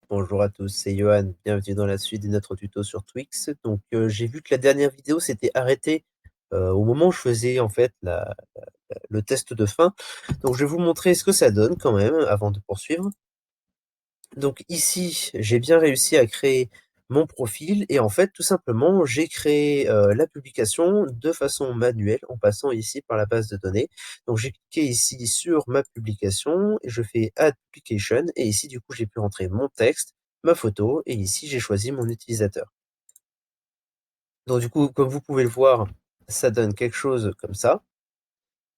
Bonjour à tous, c'est Johan. Bienvenue dans la suite de notre tuto sur Twix. Donc, j'ai vu que la dernière vidéo s'était arrêtée au moment où je faisais en fait le test de fin. Donc, je vais vous montrer ce que ça donne quand même avant de poursuivre. Donc ici, j'ai bien réussi à créer mon profil et en fait, tout simplement, j'ai créé la publication de façon manuelle en passant ici par la base de données. Donc j'ai cliqué ici sur ma publication et je fais Add Publication et ici, du coup, j'ai pu rentrer mon texte, ma photo et ici, j'ai choisi mon utilisateur. Donc du coup, comme vous pouvez le voir, ça donne quelque chose comme ça.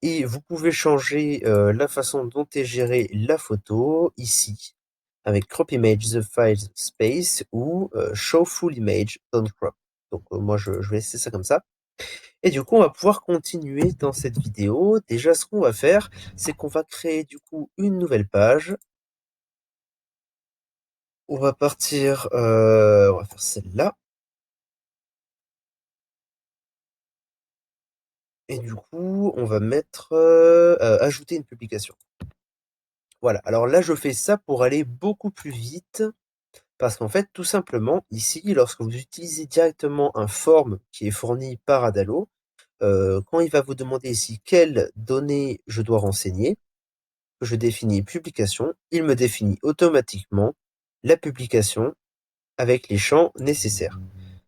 Et vous pouvez changer la façon dont est gérée la photo ici, avec Crop Image the File Space ou Show Full Image Don't Crop. Donc moi je vais laisser ça comme ça. Et du coup on va pouvoir continuer dans cette vidéo. Déjà ce qu'on va faire, c'est qu'on va créer du coup une nouvelle page. On va partir, on va faire celle-là. Et du coup on va mettre ajouter une publication. Voilà, alors là je fais ça pour aller beaucoup plus vite. Parce qu'en fait, tout simplement, ici, lorsque vous utilisez directement un form qui est fourni par Adalo, quand il va vous demander ici quelles données je dois renseigner, je définis publication, il me définit automatiquement la publication avec les champs nécessaires.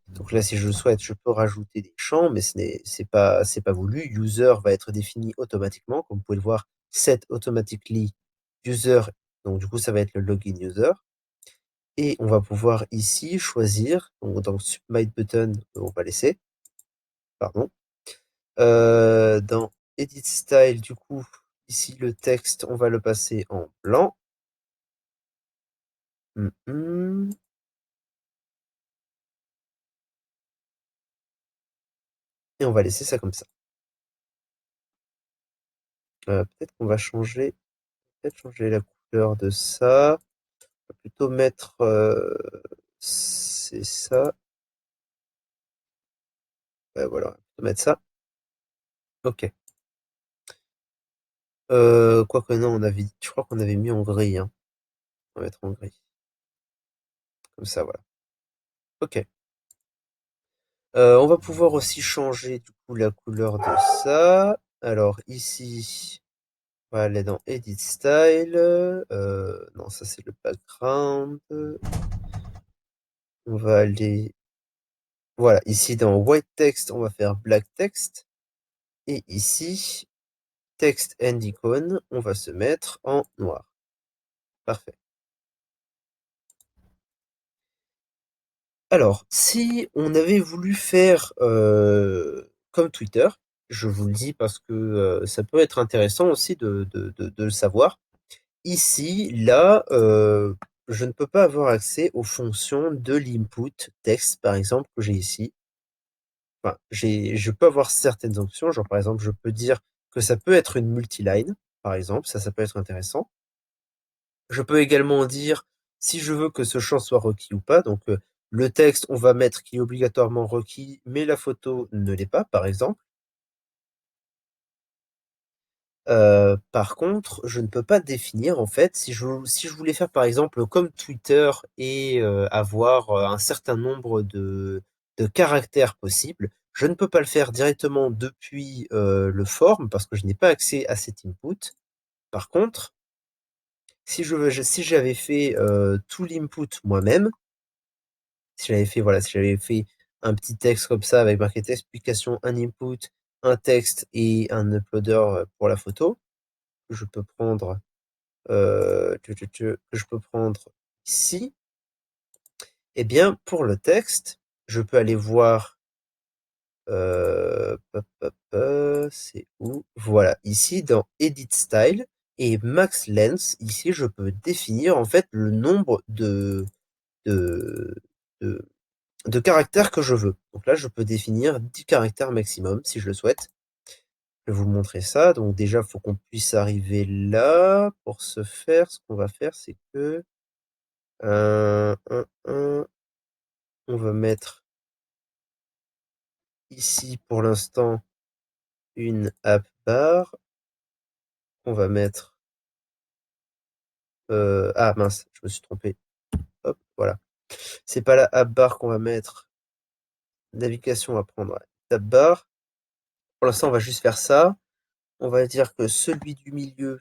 Donc là, si je le souhaite, je peux rajouter des champs, mais c'est pas voulu. User va être défini automatiquement, comme vous pouvez le voir, set automatically user. Donc du coup, ça va être le login user. Et on va pouvoir ici choisir, donc dans Submit Button, on va laisser, pardon. Dans Edit Style, du coup, ici le texte, on va le passer en blanc. Et on va laisser ça comme ça. Peut-être qu'on va changer la couleur de ça. On va plutôt mettre, c'est ça. Ouais, voilà, on va plutôt mettre ça. Ok. Quoique non, je crois qu'on avait mis en gris, hein. On va mettre en gris. Comme ça, voilà. Ok. On va pouvoir aussi changer du coup la couleur de ça. Alors ici, on va aller dans Edit Style. Non, ça c'est le background. On va aller, voilà, ici dans White Text, on va faire Black Text. Et ici, Text and Icon, on va se mettre en noir. Parfait. Alors, si on avait voulu faire comme Twitter, je vous le dis parce que ça peut être intéressant aussi de le savoir. Ici, là, je ne peux pas avoir accès aux fonctions de l'input texte, par exemple, que j'ai ici. Enfin, je peux avoir certaines options, genre par exemple, je peux dire que ça peut être une multiline, par exemple, ça peut être intéressant. Je peux également dire si je veux que ce champ soit requis ou pas. Donc, le texte, on va mettre qu'il est obligatoirement requis, mais la photo ne l'est pas, par exemple. Par contre, je ne peux pas définir en fait si je voulais faire par exemple comme Twitter et avoir un certain nombre de caractères possibles, je ne peux pas le faire directement depuis le form parce que je n'ai pas accès à cet input. Par contre, si j'avais fait tout l'input moi-même, si j'avais fait voilà, si j'avais fait un petit texte comme ça avec marqué explication, un input, un texte et un uploader pour la photo, je peux prendre que je peux prendre ici, eh bien, pour le texte, je peux aller voir, c'est où? Voilà, ici dans Edit Style et Max Length, ici, je peux définir en fait le nombre de, de, de caractères que je veux. Donc là, je peux définir 10 caractères maximum si je le souhaite. Je vais vous montrer ça. Donc déjà, il faut qu'on puisse arriver là. Pour ce faire, ce qu'on va faire, c'est que on va mettre ici pour l'instant une app bar. On va mettre ah mince, je me suis trompé. hop, voilà. C'est pas la app bar qu'on va mettre. Navigation, on va prendre tab bar. Pour l'instant, on va juste faire ça. On va dire que celui du milieu.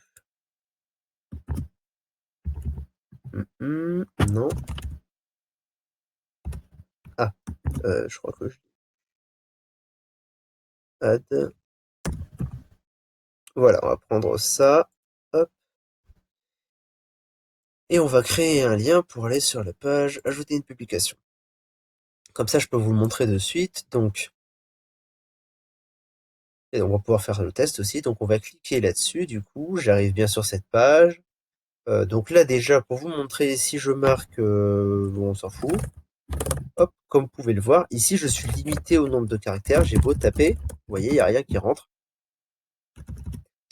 Non. Ah, je crois que je add. Voilà, on va prendre ça. Hop. Et on va créer un lien pour aller sur la page ajouter une publication. Comme ça, je peux vous le montrer de suite. Donc, et on va pouvoir faire le test aussi. Donc, on va cliquer là-dessus. Du coup, j'arrive bien sur cette page. Donc là, déjà, pour vous montrer, si je marque, bon, on s'en fout. Hop, comme vous pouvez le voir, ici, je suis limité au nombre de caractères. J'ai beau taper, vous voyez, il n'y a rien qui rentre.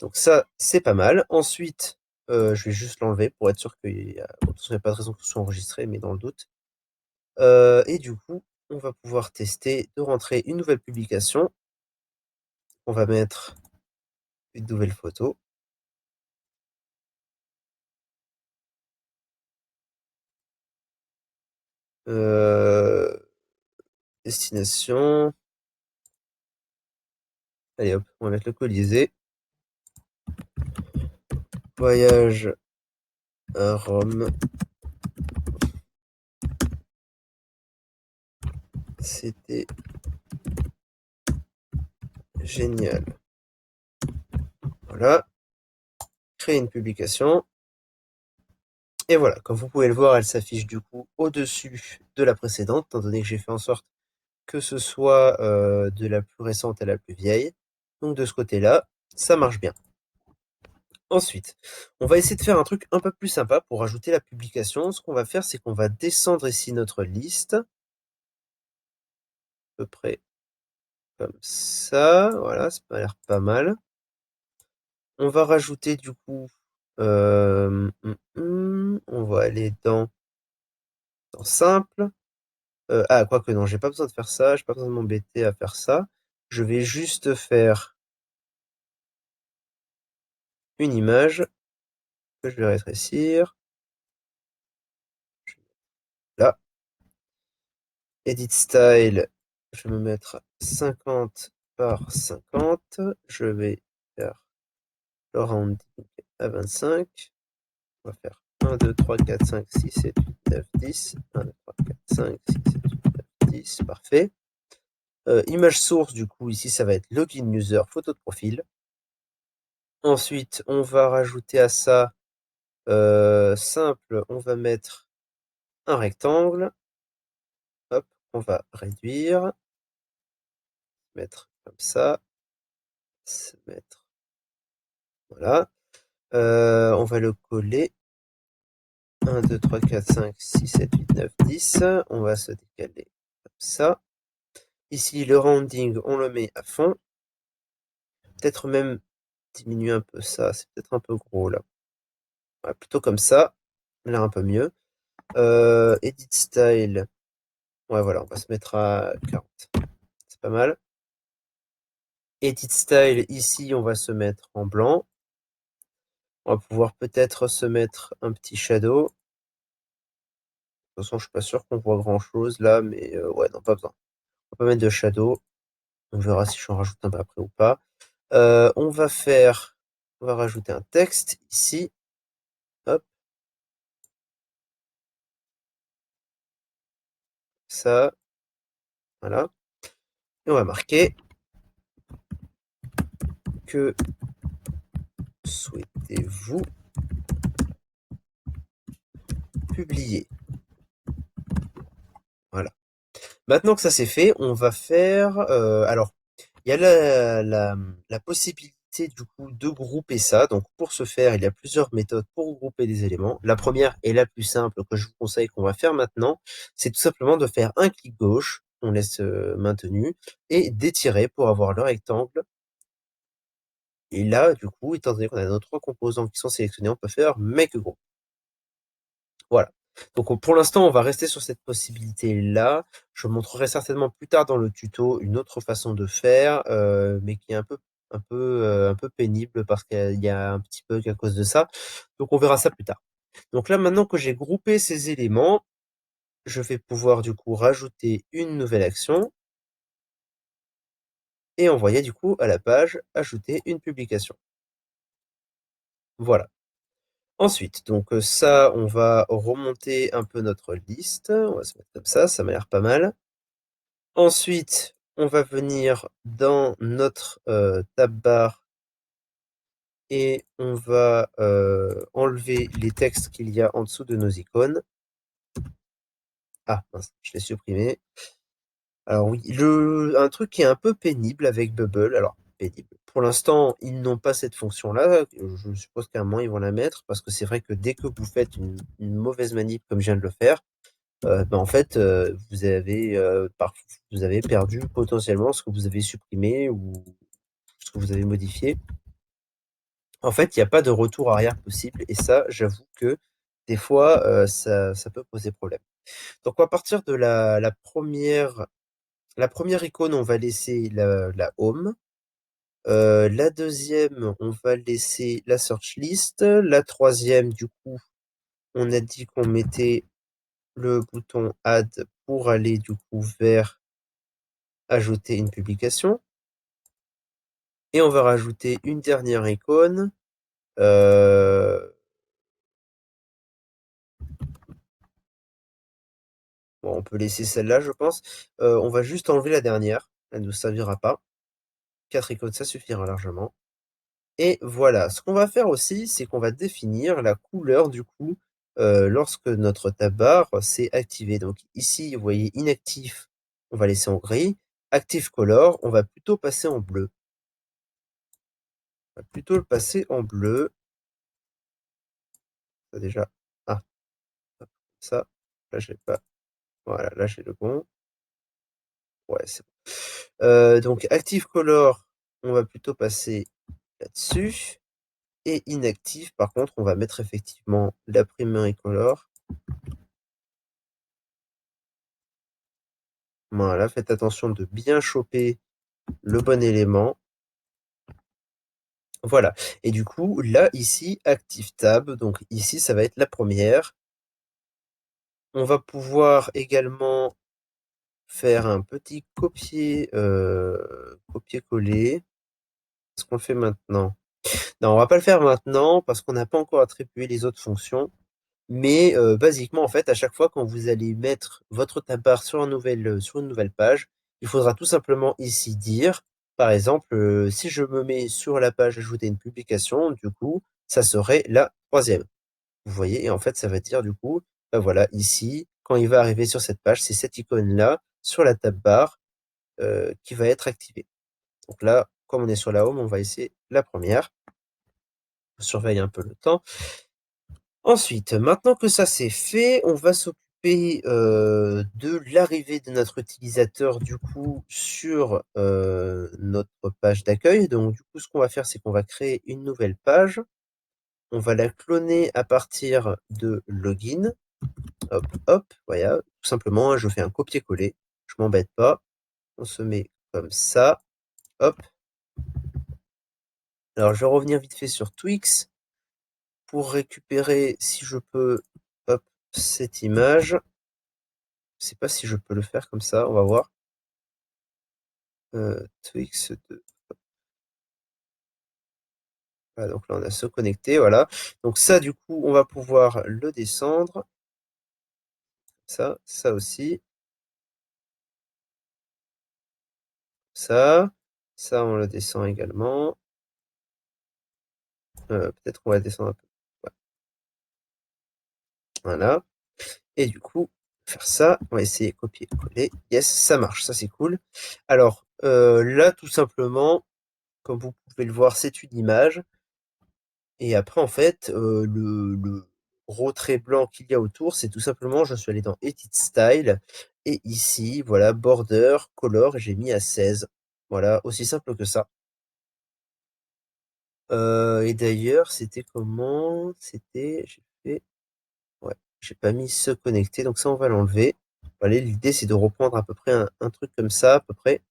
Donc ça, c'est pas mal. Ensuite, je vais juste l'enlever pour être sûr qu'il y a, bon, de toute façon, il n'y a pas de raison que ce soit enregistré, mais dans le doute. Et du coup, on va pouvoir tester de rentrer une nouvelle publication. On va mettre une nouvelle photo. Destination. Allez hop, on va mettre le Colisée. Voyage à Rome. C'était génial. Voilà. Créer une publication. Et voilà, comme vous pouvez le voir, elle s'affiche du coup au-dessus de la précédente, étant donné que j'ai fait en sorte que ce soit de la plus récente à la plus vieille. Donc de ce côté-là, ça marche bien. Ensuite, on va essayer de faire un truc un peu plus sympa pour ajouter la publication. Ce qu'on va faire, c'est qu'on va descendre ici notre liste. À peu près comme ça. Voilà, ça m'a l'air pas mal. On va rajouter du coup... on va aller dans simple. Ah, quoique non, j'ai pas besoin de faire ça. J'ai pas besoin de m'embêter à faire ça. Je vais juste faire une image que je vais rétrécir. Là. Edit style, je vais me mettre 50 par 50. Je vais faire le rounding à 25. On va faire 1, 2, 3, 4, 5, 6, 7, 8, 9, 10. 1, 2, 3, 4, 5, 6, 7, 8, 9, 10. Parfait. Image source, du coup, ici, ça va être login user, photo de profil. Ensuite, on va rajouter à ça, simple, on va mettre un rectangle. Hop, on va réduire. Mettre comme ça. Se mettre. Voilà. On va le coller. 1, 2, 3, 4, 5, 6, 7, 8, 9, 10. On va se décaler comme ça. Ici, le rounding, on le met à fond. Peut-être même diminuer un peu ça. C'est peut-être un peu gros là. Ouais, plutôt comme ça. Ça a l'air un peu mieux. Edit style. Ouais, voilà, on va se mettre à 40. C'est pas mal. Edit style, ici, on va se mettre en blanc. On va pouvoir peut-être se mettre un petit shadow. De toute façon, je suis pas sûr qu'on voit grand-chose là, mais ouais, non, pas besoin. On va pas mettre de shadow. On verra si j'en rajoute un peu après ou pas. On va rajouter un texte ici. Hop, ça, voilà. Et on va marquer que souhaitez-vous publier. Voilà. Maintenant que ça c'est fait, on va faire. Alors, il y a la possibilité du coup de grouper ça. Donc pour ce faire, il y a plusieurs méthodes pour grouper des éléments. La première et la plus simple que je vous conseille qu'on va faire maintenant, c'est tout simplement de faire un clic gauche, on laisse maintenu, et d'étirer pour avoir le rectangle. Et là, du coup, étant donné qu'on a nos trois composants qui sont sélectionnés, on peut faire make group. Voilà. Donc pour l'instant, on va rester sur cette possibilité-là. Je montrerai certainement plus tard dans le tuto une autre façon de faire, mais qui est un peu pénible parce qu'il y a un petit bug à cause de ça. Donc on verra ça plus tard. Donc là, maintenant que j'ai groupé ces éléments, je vais pouvoir du coup rajouter une nouvelle action et envoyer du coup à la page ajouter une publication. Voilà. Ensuite, donc ça, on va remonter un peu notre liste. On va se mettre comme ça m'a l'air pas mal. Ensuite, on va venir dans notre, tab bar et on va, enlever les textes qu'il y a en dessous de nos icônes. Ah mince, je l'ai supprimé. Alors oui, un truc qui est un peu pénible avec Bubble, alors pénible, pour l'instant, ils n'ont pas cette fonction-là, je suppose qu'à un moment ils vont la mettre parce que c'est vrai que dès que vous faites une mauvaise manip comme je viens de le faire, en fait, vous avez perdu potentiellement ce que vous avez supprimé ou ce que vous avez modifié. En fait, il y a pas de retour arrière possible et ça, j'avoue que des fois, ça peut poser problème. Donc on va partir de la première icône, on va laisser la home. La deuxième, on va laisser la search list. La troisième, du coup, on a dit qu'on mettait le bouton add pour aller du coup vers ajouter une publication. Et on va rajouter une dernière icône. Bon, on peut laisser celle-là, je pense. On va juste enlever la dernière. Elle ne nous servira pas. 4 icônes, ça suffira largement. Et voilà, ce qu'on va faire aussi, c'est qu'on va définir la couleur du coup, lorsque notre tab bar s'est activé. Donc ici, vous voyez inactif, on va laisser en gris. Active color, on va plutôt passer en bleu. On va plutôt le passer en bleu. Ça déjà, ah, ça, là j'ai pas, voilà, là j'ai le bon. Ouais, c'est bon. Donc active color, on va plutôt passer là-dessus. Et inactive, par contre, on va mettre effectivement la primary color. Voilà, faites attention de bien choper le bon élément. Voilà. Et du coup, là, ici, Active Tab. Donc ici, ça va être la première. On va pouvoir également faire un petit copier-coller. Est-ce qu'on le fait maintenant? Non, on va pas le faire maintenant parce qu'on n'a pas encore attribué les autres fonctions. Mais basiquement, en fait, à chaque fois quand vous allez mettre votre tab bar sur une nouvelle page, il faudra tout simplement ici dire, par exemple, si je me mets sur la page ajouter une publication, du coup, ça serait la troisième. Vous voyez? Et en fait, ça va dire du coup, bah voilà, ici, quand il va arriver sur cette page, c'est cette icône-là, sur la tab bar, qui va être activée. Donc là, comme on est sur la home, on va essayer la première. On surveille un peu le temps. Ensuite, maintenant que ça c'est fait, on va s'occuper, de l'arrivée de notre utilisateur du coup sur, notre page d'accueil. Donc du coup, ce qu'on va faire, c'est qu'on va créer une nouvelle page. On va la cloner à partir de login. Hop, hop, voilà, tout simplement, je fais un copier-coller, je m'embête pas. On se met comme ça, hop. Alors je vais revenir vite fait sur Twix pour récupérer, si je peux, hop, cette image. Je sais pas si je peux le faire comme ça, on va voir. Twix 2. Voilà, donc là, on a se connecter, voilà. Donc ça, du coup, on va pouvoir le descendre. Ça aussi. Ça, on le descend également. Peut-être qu'on va descendre un peu. Ouais, voilà. Et du coup, faire ça, on va essayer copier-coller. Yes, ça marche, ça c'est cool. Alors, là, tout simplement, comme vous pouvez le voir, c'est une image. Et après, en fait, le gros trait blanc qu'il y a autour, c'est tout simplement, je suis allé dans Edit Style et ici, voilà, Border, Color, et j'ai mis à 16. Voilà, aussi simple que ça. Et d'ailleurs, c'était comment? J'ai fait, ouais, j'ai pas mis se connecter, donc ça, on va l'enlever. Voilà, l'idée, c'est de reprendre à peu près un truc comme ça, à peu près.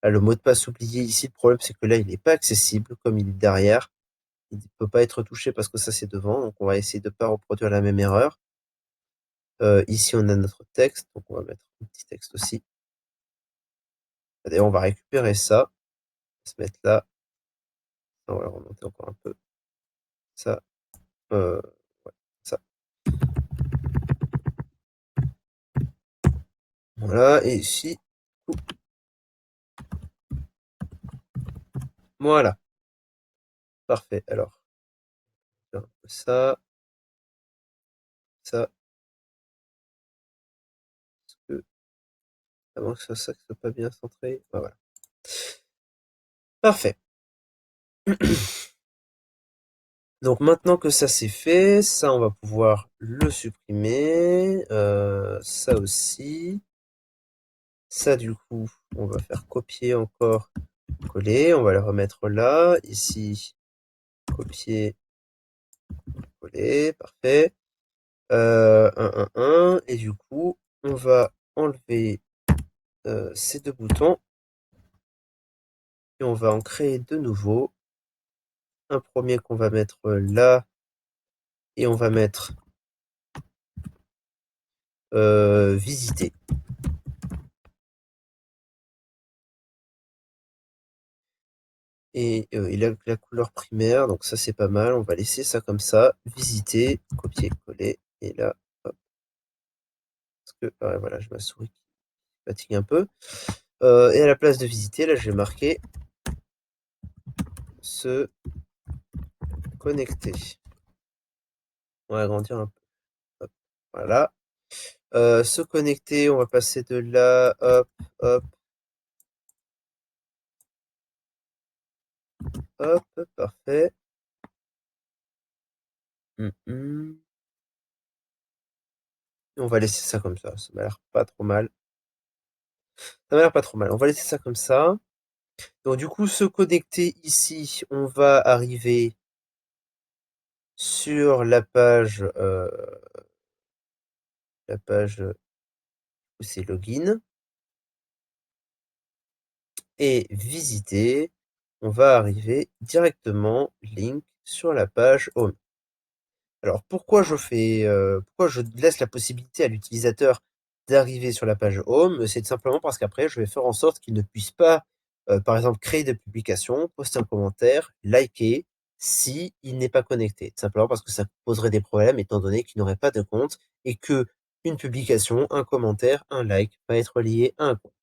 Là, le mot de passe oublié ici, le problème, c'est que là, il n'est pas accessible comme il est derrière. Il ne peut pas être touché parce que ça c'est devant, donc on va essayer de ne pas reproduire la même erreur. Ici, on a notre texte, donc on va mettre un petit texte aussi. D'ailleurs, on va récupérer ça, se mettre là. On va remonter encore un peu. Ça, ouais, ça. Voilà, et ici, voilà, parfait. Alors, faire un peu ça, ça, parce que avant que ça soit pas bien centré. Ouais, voilà. Parfait. Donc maintenant que ça c'est fait, ça on va pouvoir le supprimer, ça aussi. Ça du coup, on va faire copier encore, coller, on va le remettre là, ici, copier, coller, parfait. Et du coup, on va enlever ces deux boutons et on va en créer de nouveaux. Un premier qu'on va mettre là et on va mettre visiter. Et il a la couleur primaire, donc ça c'est pas mal. On va laisser ça comme ça. Visiter, copier, coller. Et là, hop, parce que ouais, voilà, j'ai ma souris qui fatigue un peu. Et à la place de visiter, là je vais marquer se connecter. On va agrandir un peu. Hop, voilà. Se connecter, on va passer de là, hop, hop, hop, parfait. Et on va laisser ça comme ça m'a l'air pas trop mal. Ça m'a l'air pas trop mal. On va laisser ça comme ça. Donc du coup, se connecter ici, on va arriver sur la page où c'est login et visiter. On va arriver directement link sur la page home. Alors pourquoi je laisse la possibilité à l'utilisateur d'arriver sur la page home? C'est simplement parce qu'après je vais faire en sorte qu'il ne puisse pas, par exemple, créer des publications, poster un commentaire, liker, si il n'est pas connecté. Tout simplement parce que ça poserait des problèmes étant donné qu'il n'aurait pas de compte et qu'une publication, un commentaire, un like va être lié à un compte.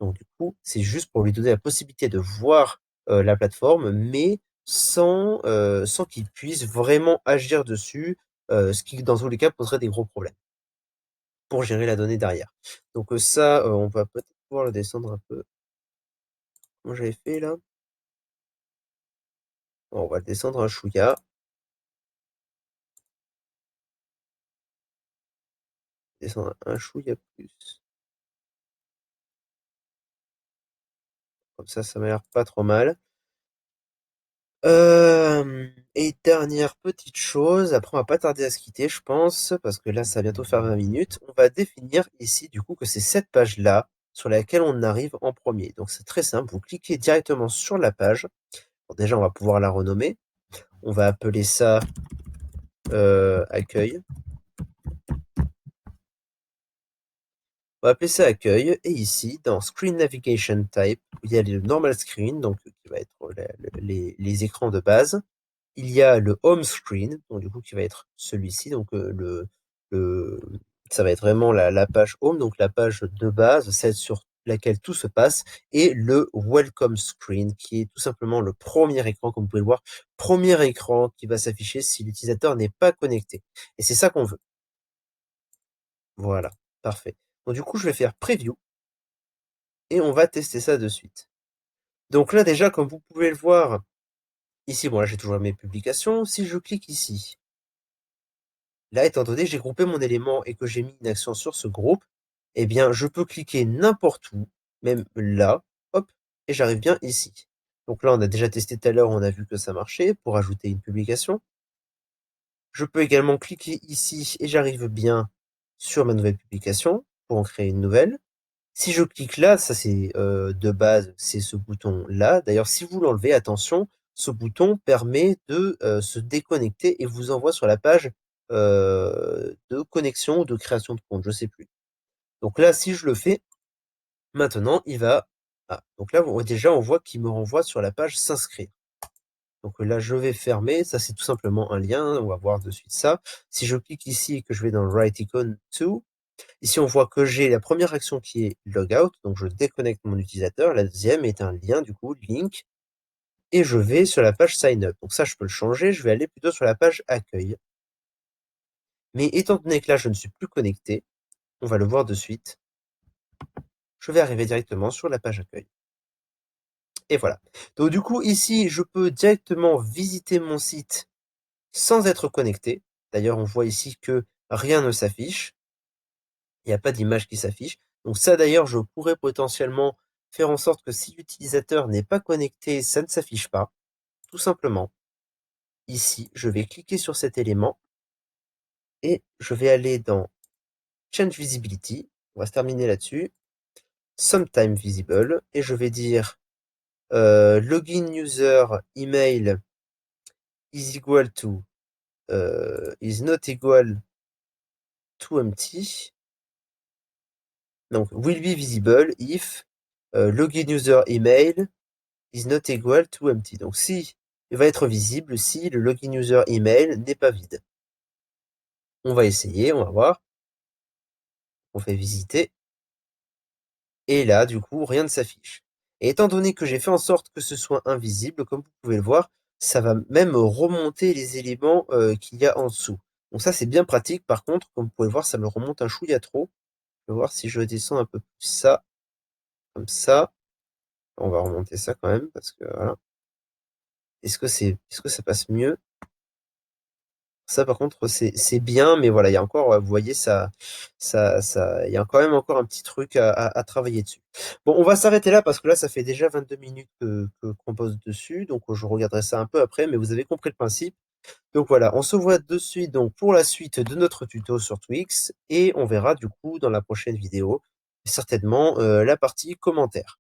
Donc du coup, c'est juste pour lui donner la possibilité de voir, la plateforme, mais sans qu'il puisse vraiment agir dessus, ce qui dans tous les cas poserait des gros problèmes pour gérer la donnée derrière. Donc, ça, on va peut-être pouvoir le descendre un peu. Comment j'avais fait là? On va le descendre un chouïa, descendre un chouïa plus. Comme ça m'a l'air pas trop mal. Et dernière petite chose, après on va pas tarder à se quitter, je pense, parce que là ça va bientôt faire 20 minutes. On va définir ici du coup que c'est cette page-là sur laquelle on arrive en premier. Donc c'est très simple, vous cliquez directement sur la page. Bon, déjà on va pouvoir la renommer. On va appeler ça accueil. On va appeler ça accueil. Et ici, dans Screen Navigation Type, il y a le normal screen, donc qui va être les écrans de base. Il y a le home screen, donc du coup qui va être celui-ci, donc le ça va être vraiment la page home, donc la page de base, celle sur laquelle tout se passe, et le welcome screen, qui est tout simplement le premier écran, comme vous pouvez le voir, premier écran qui va s'afficher si l'utilisateur n'est pas connecté. Et c'est ça qu'on veut. Voilà, parfait. Donc du coup, je vais faire preview et on va tester ça de suite. Donc là déjà, comme vous pouvez le voir, ici, bon là j'ai toujours mes publications. Si je clique ici, là, étant donné que j'ai groupé mon élément et que j'ai mis une action sur ce groupe, eh bien, je peux cliquer n'importe où, même là, hop, et j'arrive bien ici. Donc là, on a déjà testé tout à l'heure, on a vu que ça marchait pour ajouter une publication. Je peux également cliquer ici et j'arrive bien sur ma nouvelle publication pour en créer une nouvelle. Si je clique là, ça c'est de base, c'est ce bouton-là. D'ailleurs, si vous l'enlevez, attention, ce bouton permet de se déconnecter et vous envoie sur la page de connexion ou de création de compte, je sais plus. Donc là, si je le fais, maintenant, il va... Ah, donc là, déjà, on voit qu'il me renvoie sur la page s'inscrire. Donc là, je vais fermer. Ça, c'est tout simplement un lien. On va voir de suite ça. Si je clique ici et que je vais dans Right Icon to, ici, on voit que j'ai la première action qui est Logout. Donc, je déconnecte mon utilisateur. La deuxième est un lien, du coup, link. Et je vais sur la page Sign Up. Donc ça, je peux le changer. Je vais aller plutôt sur la page Accueil. Mais étant donné que là, je ne suis plus connecté, on va le voir de suite. Je vais arriver directement sur la page Accueil. Et voilà. Donc du coup, ici, je peux directement visiter mon site sans être connecté. D'ailleurs, on voit ici que rien ne s'affiche. Il n'y a pas d'image qui s'affiche. Donc ça, d'ailleurs, je pourrais potentiellement faire en sorte que si l'utilisateur n'est pas connecté, ça ne s'affiche pas. Tout simplement. Ici, je vais cliquer sur cet élément et je vais aller dans Change Visibility. On va se terminer là-dessus. Sometime Visible. Et je vais dire login user email is equal to is not equal to empty. Donc, will be visible if login user email is not equal to empty. Donc, si il va être visible si le login user email n'est pas vide. On va essayer, on va voir. On fait visiter. Et là, du coup, rien ne s'affiche. Et étant donné que j'ai fait en sorte que ce soit invisible, comme vous pouvez le voir, ça va même remonter les éléments qu'il y a en dessous. Donc ça, c'est bien pratique. Par contre, comme vous pouvez le voir, ça me remonte un chouïa trop. Je vais voir si je descends un peu plus ça, comme ça. On va remonter ça quand même, parce que voilà. Est-ce que ça passe mieux? Ça, par contre, c'est bien, mais voilà, il y a encore, vous voyez, il y a quand même encore un petit truc à travailler dessus. Bon, on va s'arrêter là parce que là, ça fait déjà 22 minutes qu'on pose dessus, donc je regarderai ça un peu après, mais vous avez compris le principe. Donc voilà, on se voit de suite donc pour la suite de notre tuto sur Twix et on verra du coup dans la prochaine vidéo certainement la partie commentaires.